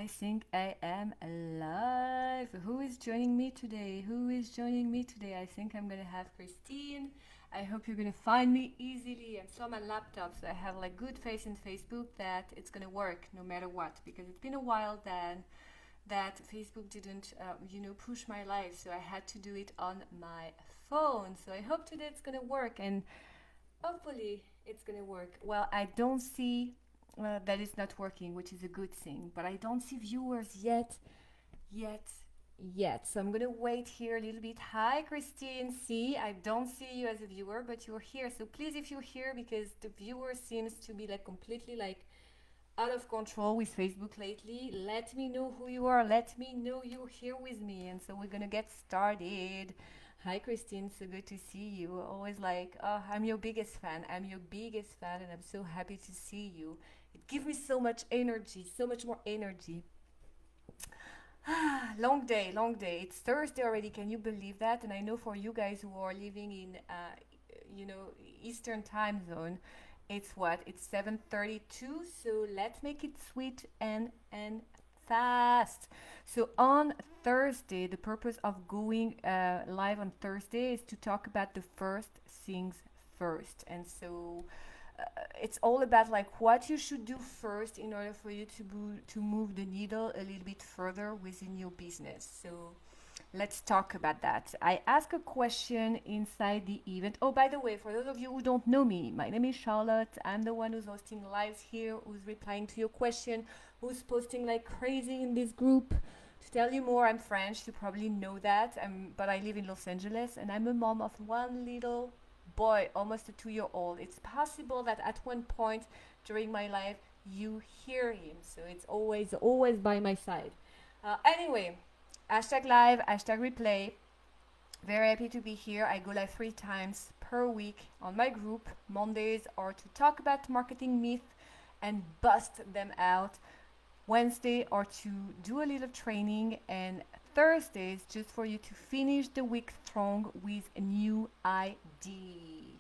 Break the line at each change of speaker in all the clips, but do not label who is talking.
I think I am alive. Who is joining me today? Who is joining me today? I think I'm gonna have Christine. I hope you're gonna find me easily. I'm still on my laptop, so I have like good faith in Facebook that it's gonna work no matter what. Because it's been a while that Facebook didn't, push my life, so I had to do it on my phone. So I hope today it's gonna work, and hopefully it's gonna work. Well, I don't see that it's not working, which is a good thing. But I don't see viewers yet, yet. So I'm gonna wait here a little bit. Hi, Christine. See, I don't see you as a viewer, but you're here. So please, if you're here, because the viewer seems to be like completely like out of control with Facebook lately, let me know who you are. Let me know you're here with me. And so we're gonna get started. Hi, Christine. So good to see you. Always like, oh, I'm your biggest fan. I'm your biggest fan, and I'm so happy to see you. It gives me so much energy, so much more energy. Long day, long day. It's Thursday already. Can you believe that? And I know for you guys who are living in, Eastern time zone, it's what? It's 7:32. So let's make it sweet and fast. So on Thursday, the purpose of going live on Thursday is to talk about the first things first. And so it's all about like what you should do first in order for you to move the needle a little bit further within your business. So let's talk about that. I ask a question inside the event. Oh, by the way, for those of you who don't know me, my name is Charlotte. I'm the one who's hosting lives here, who's replying to your question, who's posting like crazy in this group. To tell you more, I'm French. You probably know that. But I live in Los Angeles, and I'm a mom of one little boy, almost a 2 year old. It's possible that at one point during my life you hear him, so it's always by my side. Anyway, hashtag live, hashtag replay. Very happy to be here. I go live 3 times per week on my group. Mondays are to talk about marketing myths and bust them out. Wednesday are to do a little training, and Thursdays just for you to finish the week strong with a new ID.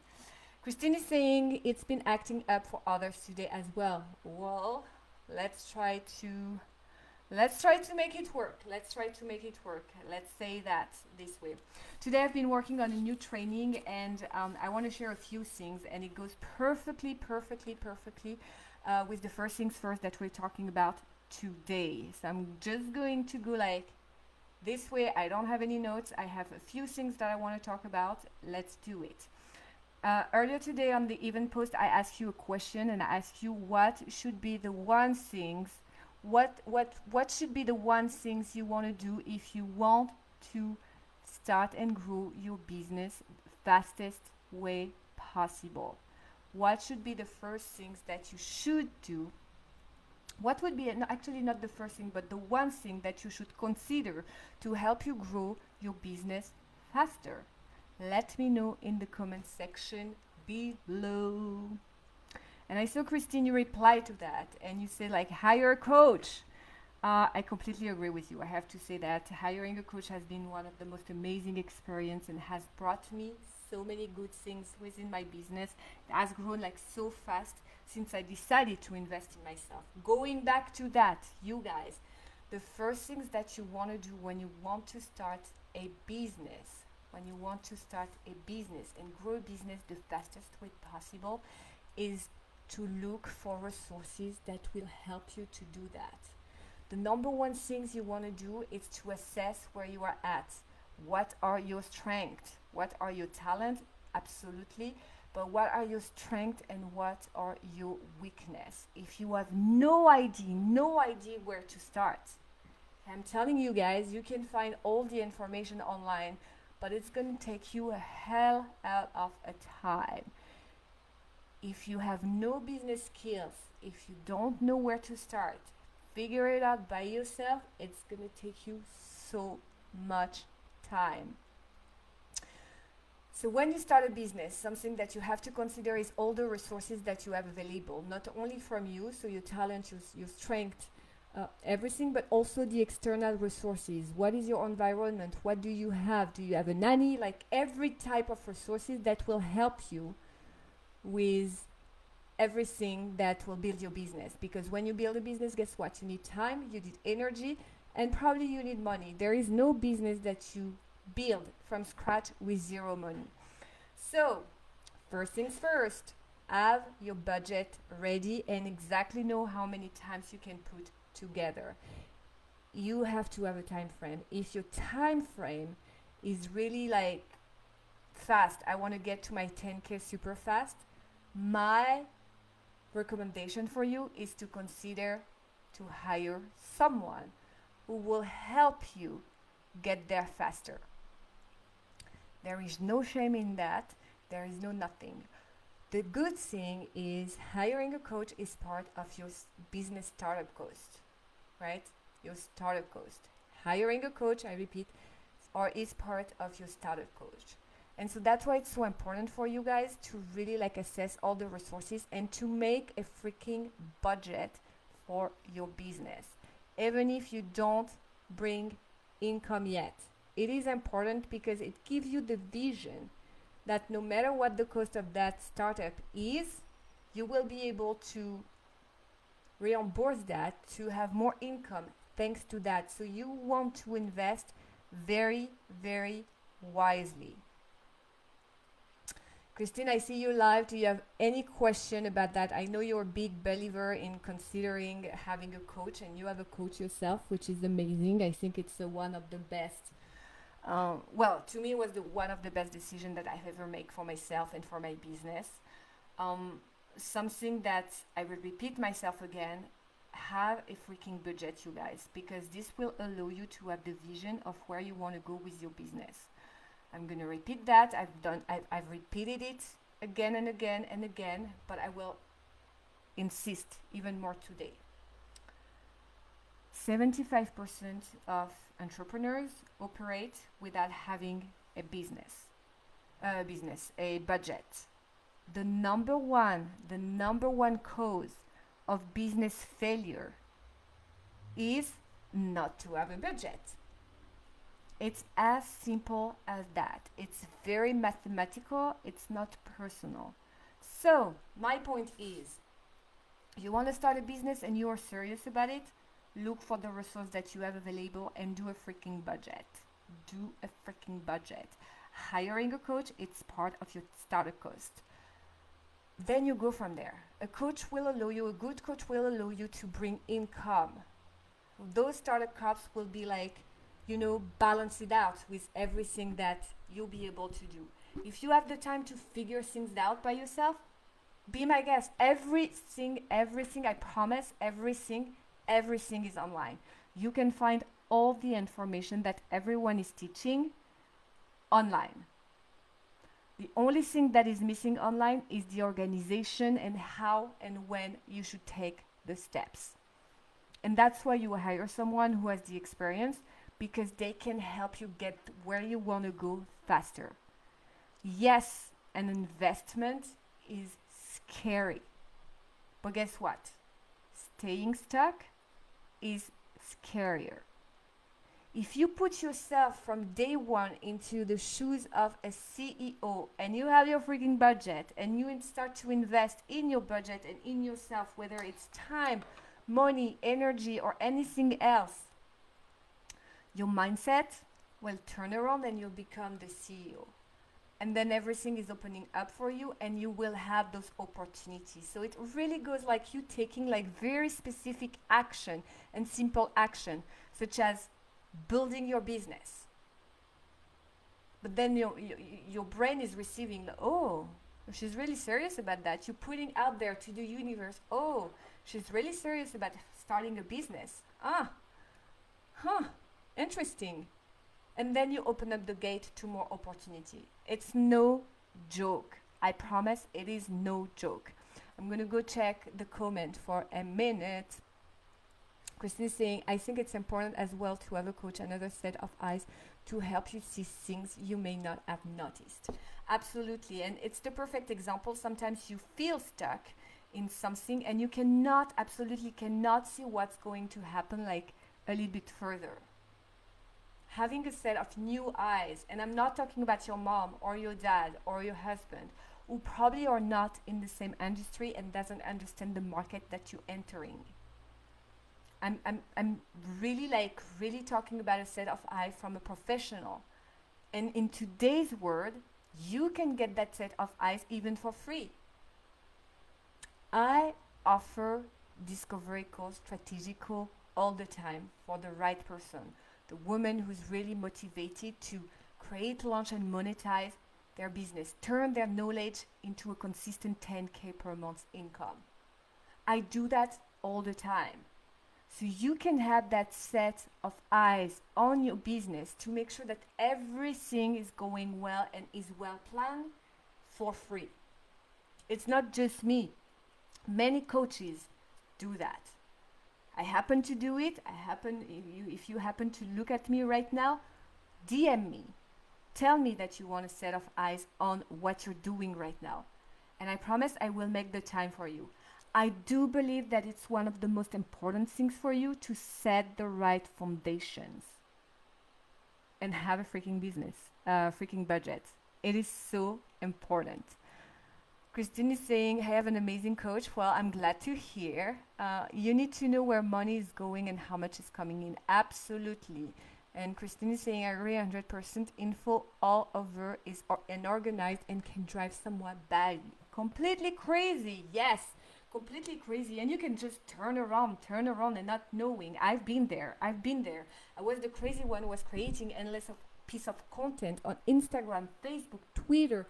Christine is saying it's been acting up for others today as well. Well, let's try to make it work. Let's try to make it work. Let's say that this way. Today I've been working on a new training, and I want to share a few things, and it goes perfectly with the first things first that we're talking about today. So I'm just going to go like this way. I don't have any notes. I have a few things that I want to talk about. Let's do it. Earlier today on the event post, I asked you a question, and I asked you what should be the one things, what should be the one things you want to do if you want to start and grow your business fastest way possible. What should be the first things that you should do? What would be, no, actually not the first thing, but the one thing that you should consider to help you grow your business faster? Let me know in the comment section below. And I saw, Christine, you replied to that, and you said like hire a coach. I completely agree with you. I have to say that hiring a coach has been one of the most amazing experience and has brought me so many good things within my business. It has grown like so fast since I decided to invest in myself. Going back to that, you guys, the first things that you want to do when you want to start a business, and grow a business the fastest way possible, is to look for resources that will help you to do that. The number one things you want to do is to assess where you are at. What are your strengths? What are your talents? Absolutely. But what are your strengths and what are your weaknesses? If you have no idea where to start, I'm telling you guys, you can find all the information online, but it's going to take you a hell out of a time. If you have no business skills, if you don't know where to start, figure it out by yourself. It's going to take you so much time. So when you start a business, something that you have to consider is all the resources that you have available, not only from you, so your talent, your strength, everything, but also the external resources. What is your environment? What do you have? Do you have a nanny? Like every type of resources that will help you with everything that will build your business. Because when you build a business, guess what? You need time, you need energy, and probably you need money. There is no business that you build from scratch with zero money. So, first things first, have your budget ready and exactly know how many times you can put together. You have to have a time frame. If your time frame is really like fast, I want to get to my 10K super fast, my recommendation for you is to consider to hire someone who will help you get there faster. There is no shame in that. There is no nothing. The good thing is hiring a coach is part of your business startup cost, right? Your startup cost. Hiring a coach, I repeat, or is part of your startup cost. And so that's why it's so important for you guys to really like assess all the resources and to make a freaking budget for your business. Even if you don't bring income yet. It is important because it gives you the vision that no matter what the cost of that startup is, you will be able to reimburse that to have more income thanks to that. So you want to invest very, very wisely. Christine, I see you live. Do you have any question about that? I know you're a big believer in considering having a coach, and you have a coach yourself, which is amazing. I think it's one of the best. Well, to me, it was one of the best decisions that I've ever made for myself and for my business. Something that I will repeat myself again, have a freaking budget, you guys, because this will allow you to have the vision of where you want to go with your business. I'm going to repeat that. I've repeated it again and again and again, but I will insist even more today. 75% of entrepreneurs operate without having a budget. The number one cause of business failure is not to have a budget. It's as simple as that. It's very mathematical. It's not personal. So my point is, you want to start a business and you are serious about it, look for the resource that you have available and do a freaking budget. Do a freaking budget. Hiring a coach, it's part of your startup cost. Then you go from there. A good coach will allow you to bring income. Those startup costs will be like, balance it out with everything that you'll be able to do. If you have the time to figure things out by yourself, be my guest. Everything, I promise, everything is online. You can find all the information that everyone is teaching online. The only thing that is missing online is the organization and how and when you should take the steps. And that's why you hire someone who has the experience, because they can help you get where you want to go faster. Yes, an investment is scary. But guess what? Staying stuck is scarier. If you put yourself from day one into the shoes of a CEO and you have your freaking budget and you start to invest in your budget and in yourself, whether it's time, money, energy, or anything else, your mindset will turn around and you'll become the CEO. And then everything is opening up for you and you will have those opportunities. So it really goes like you taking like very specific action and simple action, such as building your business. But then your brain is receiving, oh, she's really serious about that. You're putting out there to the universe, oh, she's really serious about starting a business. Interesting. And then you open up the gate to more opportunity. It's no joke. I promise it is no joke. I'm going to go check the comment for a minute. Christine is saying, I think it's important as well to have a coach, another set of eyes to help you see things you may not have noticed. Absolutely. And it's the perfect example. Sometimes you feel stuck in something and you absolutely cannot see what's going to happen like a little bit further. Having a set of new eyes, and I'm not talking about your mom or your dad or your husband who probably are not in the same industry and doesn't understand the market that you're entering. I'm really like really talking about a set of eyes from a professional. And in today's world, you can get that set of eyes even for free. I offer discovery calls, strategic call all the time for the right person. The woman who's really motivated to create, launch, and monetize their business, turn their knowledge into a consistent 10K per month income. I do that all the time. So you can have that set of eyes on your business to make sure that everything is going well and is well planned for free. It's not just me. Many coaches do that. I happen to do it. If you happen to look at me right now, DM me. Tell me that you want a set of eyes on what you're doing right now. And I promise I will make the time for you. I do believe that it's one of the most important things for you to set the right foundations and have a freaking business, freaking budget. It is so important. Christine is saying, I have an amazing coach. Well, I'm glad to hear. You need to know where money is going and how much is coming in. Absolutely. And Christine is saying, I agree 100%. Info all over is unorganized and can drive someone badly. Completely crazy. Yes, completely crazy. And you can just turn around and not knowing. I've been there. I was the crazy one who was creating endless piece of content on Instagram, Facebook, Twitter.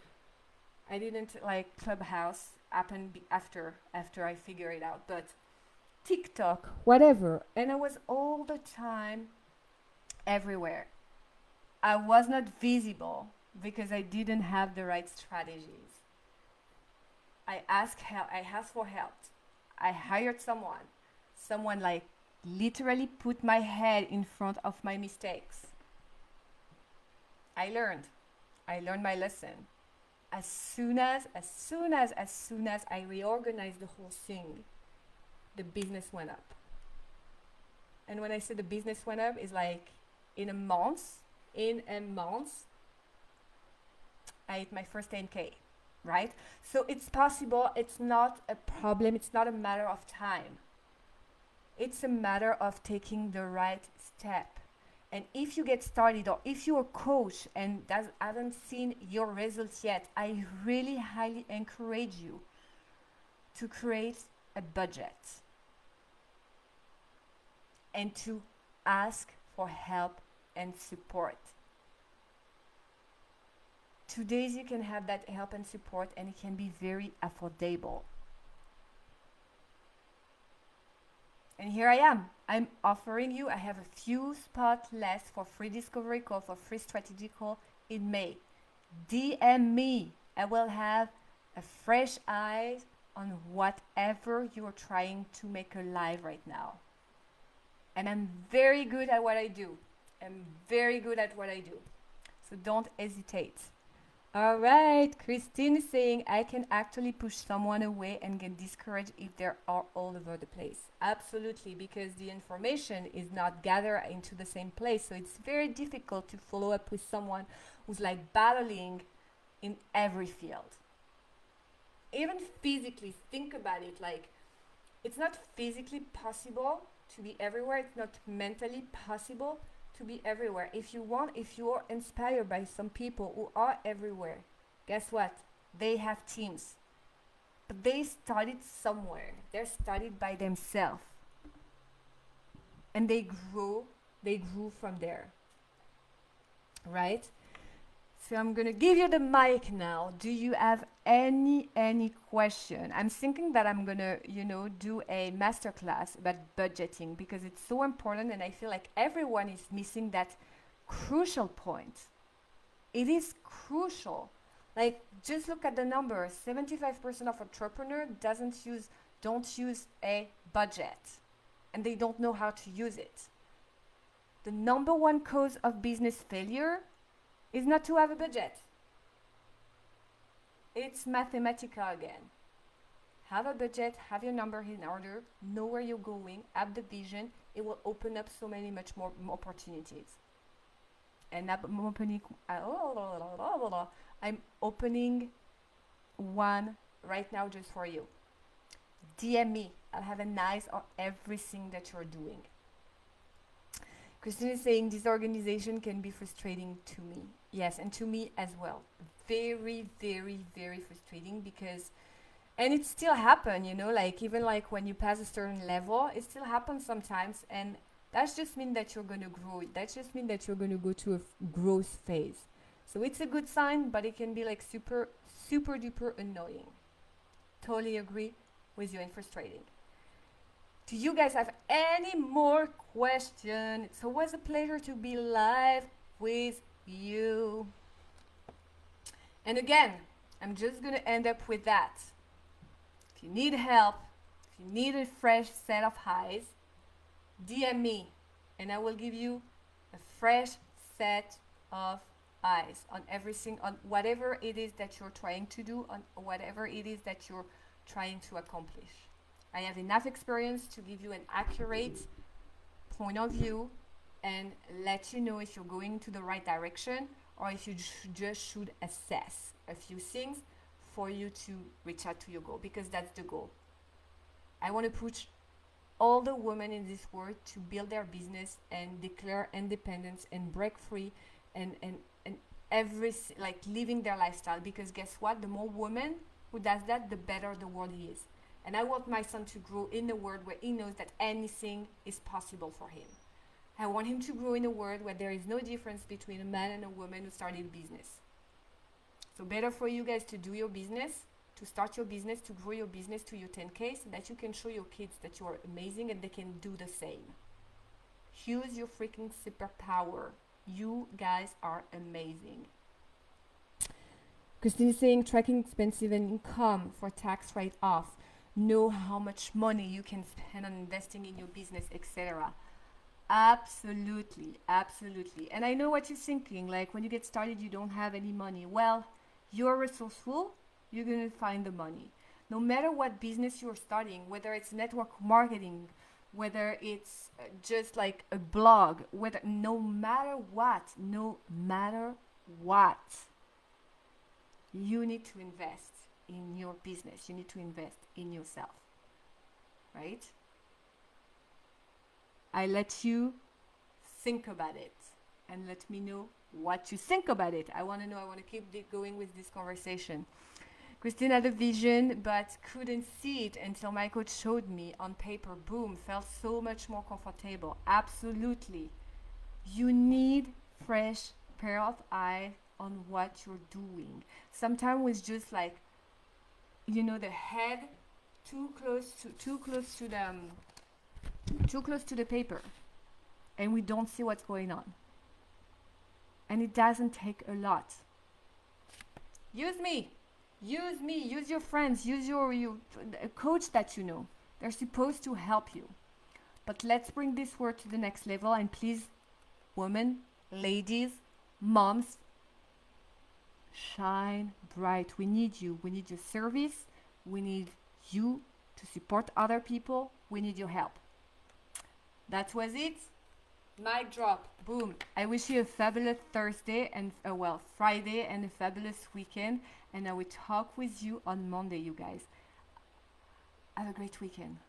I didn't like Clubhouse happen after I figured it out, but TikTok, whatever. And I was all the time everywhere. I was not visible because I didn't have the right strategies. I asked for help. I hired someone like literally put my head in front of my mistakes. I learned my lesson. As soon as I reorganized the whole thing, the business went up. And when I say the business went up, it's like in a month, I hit my first 10K, right? So it's possible. It's not a problem. It's not a matter of time. It's a matter of taking the right step. And if you get started, or if you're a coach and haven't seen your results yet, I really highly encourage you to create a budget and to ask for help and support. Today you can have that help and support, and it can be very affordable. And here I am. I'm offering you, I have a few spots left for free discovery call, for free strategy call in May. DM me. I will have a fresh eye on whatever you're trying to make alive right now. And I'm very good at what I do. So don't hesitate. All right, Christine is saying, I can actually push someone away and get discouraged if they are all over the place. Absolutely, because the information is not gathered into the same place. So it's very difficult to follow up with someone who's like battling in every field. Even physically, think about it. Like, it's not physically possible to be everywhere. It's not mentally possible to be everywhere. If you are inspired by some people who are everywhere, guess what? They have teams. But they started somewhere. They started by themselves. And they grew from there. Right? So I'm gonna give you the mic now. Do you have any question? I'm thinking that I'm gonna, do a masterclass about budgeting because it's so important, and I feel like everyone is missing that crucial point. It is crucial. Like, just look at the numbers. 75% of entrepreneurs don't use a budget, and they don't know how to use it. The number one cause of business failure is not to have a budget. It's mathematical again. Have a budget, have your number in order, know where you're going, have the vision. It will open up so many much more opportunities. And I'm opening one right now just for you. DM me. I'll have an eyes on everything that you're doing. Christine is saying this organization can be frustrating to me. Yes, and to me as well. Very, very, very frustrating because, and it still happen, you know, like even like when you pass a certain level, it still happens sometimes, and that just means that you're gonna grow. That just means that you're gonna go to a growth phase. So it's a good sign, but it can be like super, super duper annoying. Totally agree with you and frustrating. Do you guys have any more questions? It's always a pleasure to be live with you. And again, I'm just going to end up with that. If you need help, if you need a fresh set of eyes, DM me and I will give you a fresh set of eyes on everything, on whatever it is that you're trying to do, on whatever it is that you're trying to accomplish. I have enough experience to give you an accurate point of view and let you know if you're going to the right direction or if you just should assess a few things for you to reach out to your goal, because that's the goal. I want to push all the women in this world to build their business and declare independence and break free and everything, like living their lifestyle, because guess what? The more women who does that, the better the world is. And I want my son to grow in a world where he knows that anything is possible for him. I want him to grow in a world where there is no difference between a man and a woman who started a business. So better for you guys to do your business, to start your business, to grow your business to your 10K so that you can show your kids that you are amazing and they can do the same. Use your freaking superpower. You guys are amazing. Christine is saying tracking expensive and income for tax write-off. Know how much money you can spend on investing in your business, etc. Absolutely, absolutely. And I know what you're thinking, like when you get started you don't have any money. Well, you're resourceful, you're going to find the money. No matter what business you're starting, whether it's network marketing, whether it's just like a blog, whether no matter what, you need to invest in your business. You need to invest in yourself, right? I let you think about it and let me know what you think about it. I want to know. I want to keep going with this conversation. Christine had a vision but couldn't see it until my coach showed me on paper. Boom, felt so much more comfortable. Absolutely. You need fresh pair of eyes on what you're doing. Sometimes it's just like, you know, the head too close to the paper, and we don't see what's going on. And it doesn't take a lot. Use me, use your friends, use your coach that you know. They're supposed to help you. But let's bring this work to the next level, and please, women, ladies, moms, shine bright. We need you. We need your service. We need you to support other people. We need your help. That was it. Mic drop. Boom. I wish you a fabulous Thursday and Friday and a fabulous weekend. And I will talk with you on Monday, you guys. Have a great weekend.